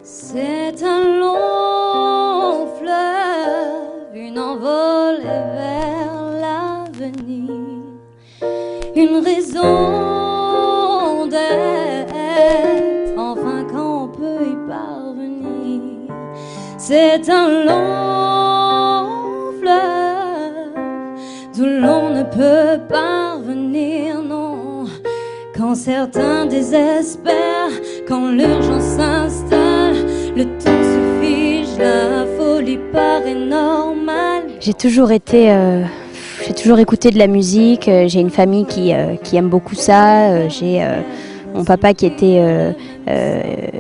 C'est un long fleuve, une envolée vers l'avenir, une raison d'être, enfin qu'on peut y parvenir. C'est un long fleuve d'où l'on ne peut parvenir, non. Quand certains désespèrent, quand l'urgence s'installe, le temps se fige, la folie paraît normale. J'ai toujours écouté de la musique. J'ai une famille qui aime beaucoup ça. J'ai mon papa qui était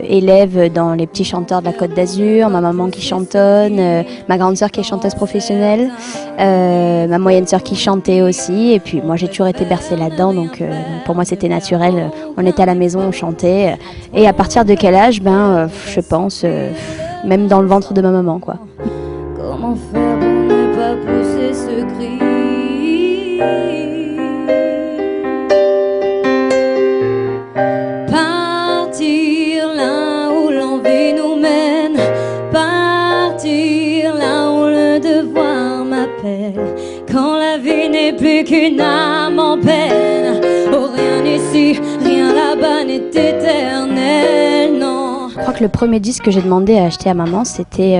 élève dans les petits chanteurs de la Côte d'Azur, ma maman qui chantonne, ma grande sœur qui est chanteuse professionnelle, ma moyenne sœur qui chantait aussi. Et puis moi j'ai toujours été bercée là-dedans, donc pour moi c'était naturel. On était à la maison, on chantait. Et à partir de quel âge? Je pense même dans le ventre de ma maman, quoi. Comment faire pour ne pas pousser ce cri? Partir là où l'envie nous mène, partir là où le devoir m'appelle. Quand la vie n'est plus qu'une âme en peine, oh rien ici, rien là-bas n'est éternel, non. Je crois que le premier disque que j'ai demandé à acheter à maman, c'était,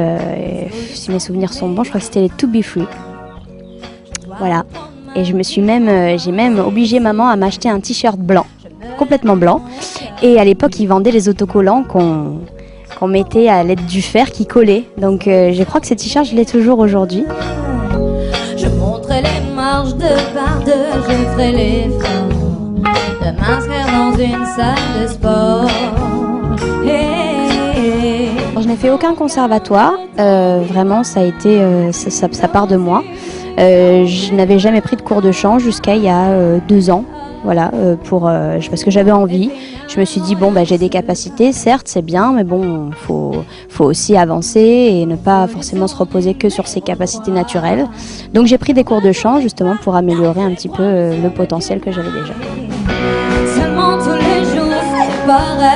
si mes souvenirs sont bons, je crois que c'était les To Be Free. Voilà. Et j'ai même obligé maman à m'acheter un t-shirt blanc, complètement blanc. Et à l'époque, ils vendaient les autocollants qu'on mettait à l'aide du fer qui collait. Donc je crois que ce t-shirt, je l'ai toujours aujourd'hui. Je monterai les marches de par deux, je ferai l'effort de m'inscrire dans une salle de sport. Je n'ai fait aucun conservatoire, vraiment ça a été, ça part de moi. Je n'avais jamais pris de cours de chant jusqu'à il y a 2 ans, voilà, parce que j'avais envie. Je me suis dit j'ai des capacités, certes c'est bien, mais bon, faut aussi avancer et ne pas forcément se reposer que sur ses capacités naturelles. Donc j'ai pris des cours de chant justement pour améliorer un petit peu le potentiel que j'avais déjà. Seulement tous les jours c'est pareil,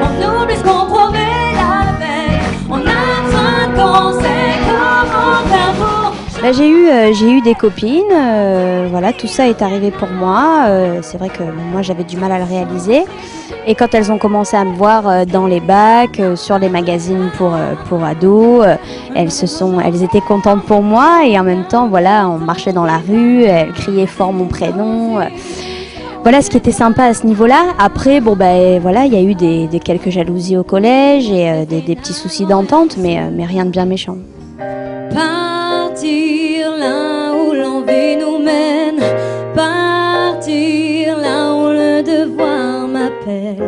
on oublie ce qu'on promet la veille, on a besoin de conseils, comment faire pour... J'ai eu des copines, voilà, tout ça est arrivé pour moi. C'est vrai que moi j'avais du mal à le réaliser. Et quand elles ont commencé à me voir dans les bacs, sur les magazines pour ados, elles étaient contentes pour moi. Et en même temps, voilà, on marchait dans la rue, elles criaient fort mon prénom. Voilà ce qui était sympa à ce niveau-là. Après, voilà, il y a eu des quelques jalousies au collège et des petits soucis d'entente, mais rien de bien méchant. Partir là où l'envie nous mène, partir là où le devoir m'appelle.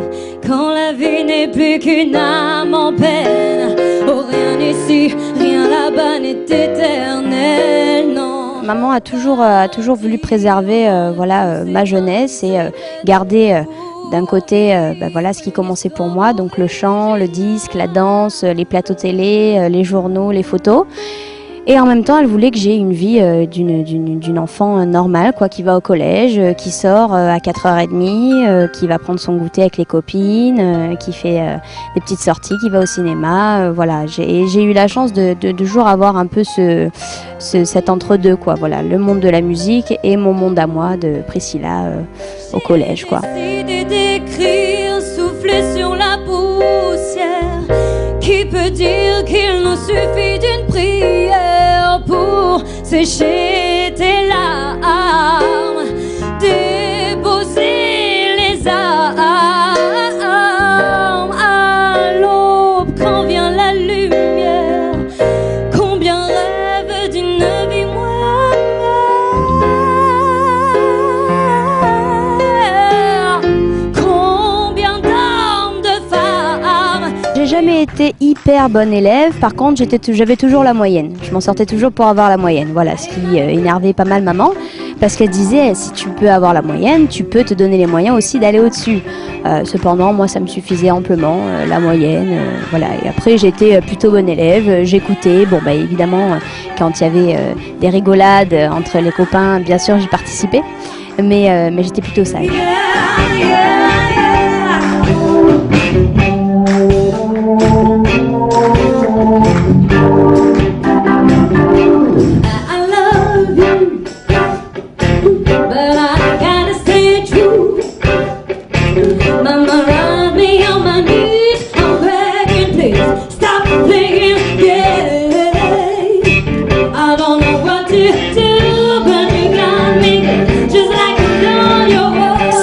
Quand la vie n'est plus qu'une âme en peine, oh rien ici, rien là-bas n'est éternel, non. Maman a toujours voulu préserver ma jeunesse et garder d'un côté voilà ce qui commençait pour moi, donc le chant, le disque, la danse, les plateaux télé, les journaux, les photos. Et en même temps, elle voulait que j'ai une vie d'une enfant normale, quoi, qui va au collège, qui sort à 4h30, qui va prendre son goûter avec les copines, qui fait des petites sorties, qui va au cinéma. Voilà, j'ai eu la chance de toujours avoir un peu cet entre-deux, quoi. Voilà, le monde de la musique et mon monde à moi de Priscilla au collège, quoi. J'ai décidé d'écrire, souffler sur la poussière. Qui peut dire qu'il nous suffit d'une prière pour sécher tes larmes, déposer les armes à l'aube quand vient la lumière. Combien rêve d'une vie moire, combien d'âmes de femmes. J'ai jamais été hyper bonne élève, par contre j'avais toujours la moyenne. Je m'en sortais toujours pour avoir la moyenne, voilà, ce qui énervait pas mal maman. parce qu'elle disait si tu peux avoir la moyenne, tu peux te donner les moyens aussi d'aller au-dessus. Cependant, moi, ça me suffisait amplement, la moyenne, voilà. Et après, j'étais plutôt bonne élève, j'écoutais. Bon, bah évidemment, quand il y avait des rigolades entre les copains, bien sûr, j'y participais, mais j'étais plutôt sage.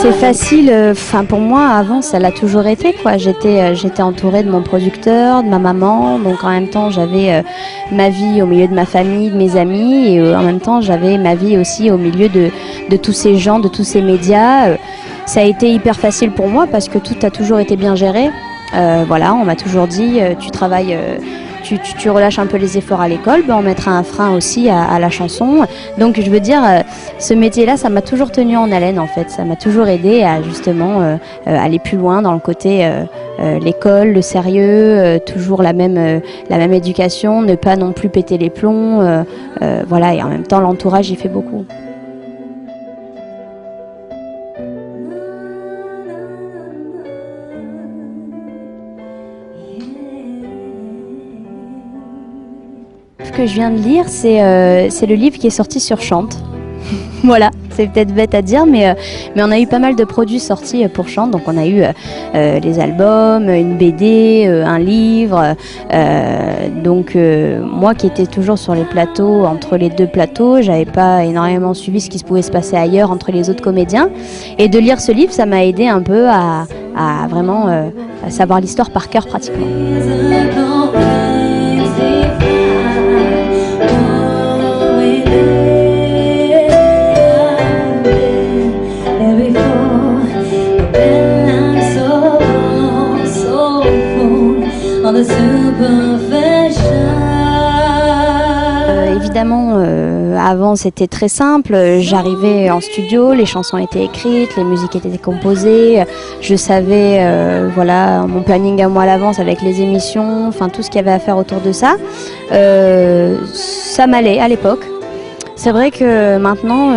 C'est facile, enfin pour moi avant ça l'a toujours été quoi. J'étais entourée de mon producteur, de ma maman, donc en même temps j'avais ma vie au milieu de ma famille, de mes amis, et en même temps j'avais ma vie aussi au milieu de tous ces gens, de tous ces médias. Ça a été hyper facile pour moi parce que tout a toujours été bien géré. Voilà, on m'a toujours dit tu travailles. Tu relâches un peu les efforts à l'école, ben on mettra un frein aussi à la chanson. Donc je veux dire, ce métier-là, ça m'a toujours tenu en haleine en fait. Ça m'a toujours aidé à justement aller plus loin dans le côté l'école, le sérieux, toujours la même éducation, ne pas non plus péter les plombs. Voilà, et en même temps l'entourage y fait beaucoup. Ce que je viens de lire, c'est le livre qui est sorti sur Chante. Voilà, c'est peut-être bête à dire, mais on a eu pas mal de produits sortis pour Chante. Donc on a eu les albums, une BD, un livre. Donc moi qui étais toujours sur les plateaux, entre les deux plateaux, j'avais pas énormément suivi ce qui se pouvait se passer ailleurs entre les autres comédiens. Et de lire ce livre, ça m'a aidé un peu à vraiment à savoir l'histoire par cœur pratiquement. Évidemment, avant c'était très simple, j'arrivais en studio, les chansons étaient écrites, les musiques étaient composées, je savais voilà, mon planning à moi à l'avance avec les émissions, enfin tout ce qu'il y avait à faire autour de ça. Ça m'allait à l'époque. C'est vrai que maintenant,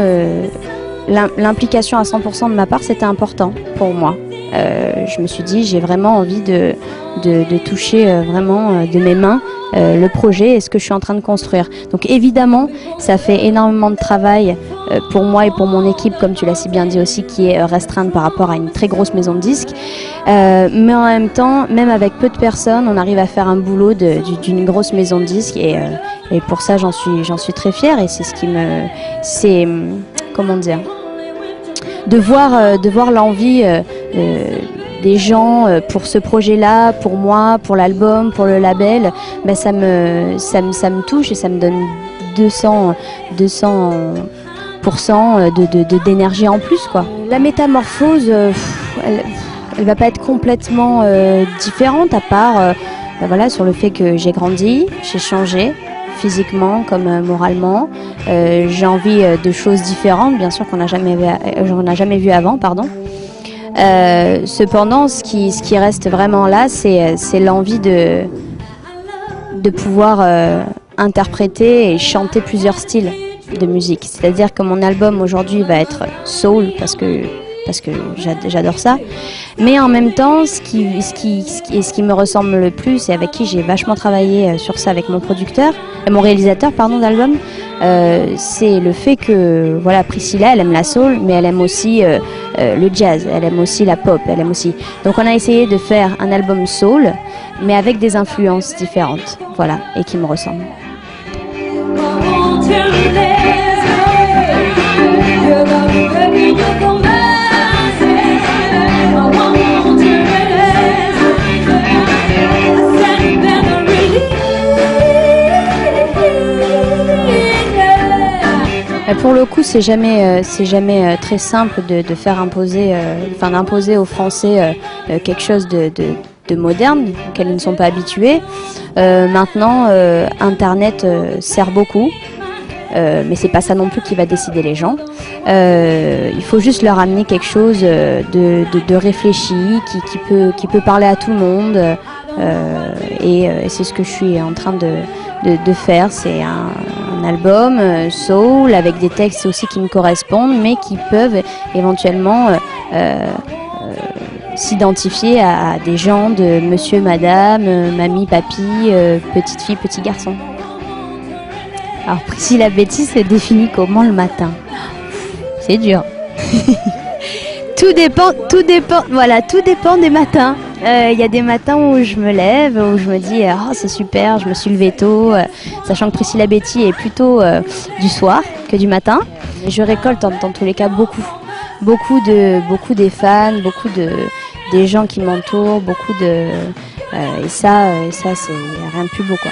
l'implication à 100% de ma part, c'était important pour moi. Je me suis dit, j'ai vraiment envie de toucher vraiment de mes mains le projet et ce que je suis en train de construire. Donc évidemment, ça fait énormément de travail pour moi et pour mon équipe, comme tu l'as si bien dit aussi, qui est restreinte par rapport à une très grosse maison de disques. Mais en même temps, même avec peu de personnes, on arrive à faire un boulot d'une grosse maison de disques et pour ça, j'en suis très fière et c'est ce qui me... C'est... Comment dire ? De voir l'envie des gens pour ce projet-là, pour moi, pour l'album, pour le label, ben ça me touche et ça me donne 200% d'énergie en plus, quoi. La métamorphose, elle va pas être complètement différente à part voilà, sur le fait que j'ai grandi, j'ai changé. Physiquement comme moralement, j'ai envie de choses différentes, bien sûr qu'on n'a jamais vu avant, pardon. Cependant, ce qui reste vraiment là, c'est l'envie de pouvoir interpréter et chanter plusieurs styles de musique. C'est-à-dire que mon album aujourd'hui va être soul parce que j'adore ça. Mais en même temps, ce qui me ressemble le plus et avec qui j'ai vachement travaillé sur ça avec mon réalisateur d'album, c'est le fait que voilà, Priscilla, elle aime la soul, mais elle aime aussi le jazz, elle aime aussi la pop, elle aime aussi. Donc on a essayé de faire un album soul, mais avec des influences différentes, voilà, et qui me ressemblent. Pour le coup, c'est jamais très simple de faire d'imposer aux Français quelque chose de moderne auquel ils ne sont pas habitués. Maintenant, Internet sert beaucoup. mais c'est pas ça non plus qui va décider les gens. Il faut juste leur amener quelque chose de réfléchi, qui peut parler à tout le monde. Et c'est ce que je suis en train de faire. C'est un album soul avec des textes aussi qui me correspondent, mais qui peuvent éventuellement s'identifier à des gens de monsieur, madame, mamie, papy, petite fille, petit garçon. Alors Priscilla Betty se définit comment le matin? C'est dur. Tout dépend des matins. Il y a des matins où je me lève, où je me dis oh c'est super, je me suis levée tôt, sachant que Priscilla Betty est plutôt du soir que du matin. Et je récolte dans tous les cas beaucoup des fans, des gens qui m'entourent, et ça c'est rien de plus beau quoi.